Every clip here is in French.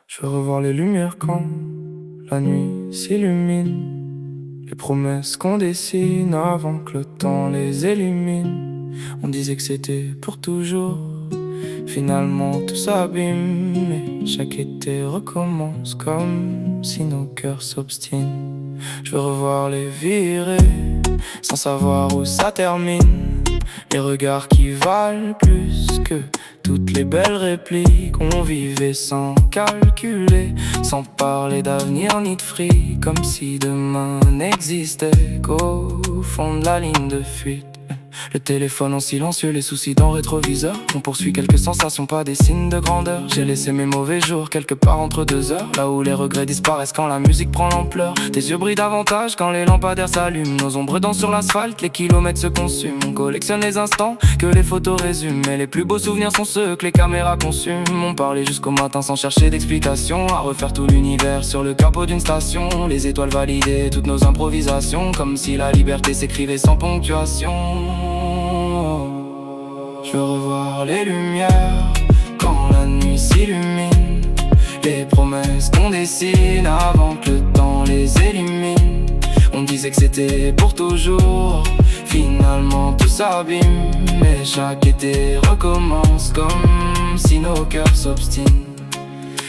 Je veux revoir les lumières quand la nuit s'illumine, les promesses qu'on dessine avant que le temps les élimine. On disait que c'était pour toujours, finalement tout s'abîme, mais chaque été recommence comme si nos cœurs s'obstinent. Je veux revoir les virer sans savoir où ça termine, les regards qui valent plus que toutes les belles répliques. On vivait sans calculer, sans parler d'avenir ni de fric, comme si demain n'existait qu'au fond de la ligne de fuite. Le téléphone en silencieux, les soucis dans le rétroviseur. On poursuit quelques sensations, pas des signes de grandeur. J'ai laissé mes mauvais jours quelque part entre 2 heures, là où les regrets disparaissent quand la musique prend l'ampleur. Tes yeux brillent davantage quand les lampadaires s'allument. Nos ombres dansent sur l'asphalte, les kilomètres se consument. On collectionne les instants que les photos résument, mais les plus beaux souvenirs sont ceux que les caméras consument. On parlait jusqu'au matin sans chercher d'explication, à refaire tout l'univers sur le capot d'une station. Les étoiles validaient toutes nos improvisations, comme si la liberté s'écrivait sans ponctuation. Je veux revoir les lumières quand la nuit s'illumine, les promesses qu'on dessine avant que le temps les élimine. On disait que c'était pour toujours, finalement tout s'abîme, mais chaque été recommence comme si nos cœurs s'obstinent.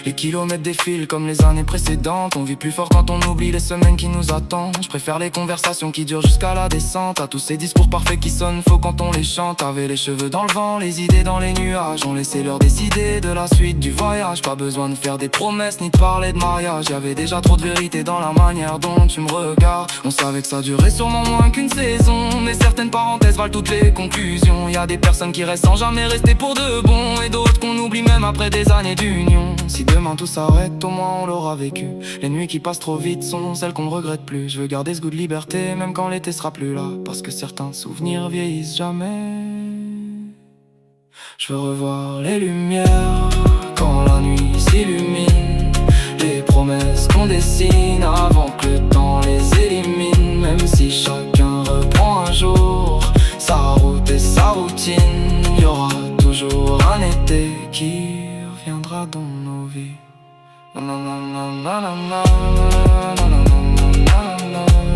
Les kilomètres défilent comme les années précédentes. On vit plus fort quand on oublie les semaines qui nous attendent. Je préfère les conversations qui durent jusqu'à la descente, à tous ces discours parfaits qui sonnent faux quand on les chante. Avait les cheveux dans le vent, les idées dans les nuages. On laissait leur décider de la suite du voyage. Pas besoin de faire des promesses ni de parler de mariage. Y'avait déjà trop de vérité dans la manière dont tu me regardes. On savait que ça durait sûrement moins qu'une saison, mais certaines parenthèses valent toutes les conclusions. Y a des personnes qui restent sans jamais rester pour de bon, et d'autres qu'on oublie même après des années d'union. Si demain tout s'arrête, au moins on l'aura vécu. Les nuits qui passent trop vite sont celles qu'on regrette plus. Je veux garder ce goût de liberté même quand l'été sera plus là, parce que certains souvenirs vieillissent jamais. Je veux revoir les lumières quand la nuit s'illumine, les promesses qu'on dessine avant que le temps les élimine. Même si chacun reprend un jour sa route et sa routine, y aura toujours un été qui reviendra dans nos vies. Na na na na na na na na na na na na.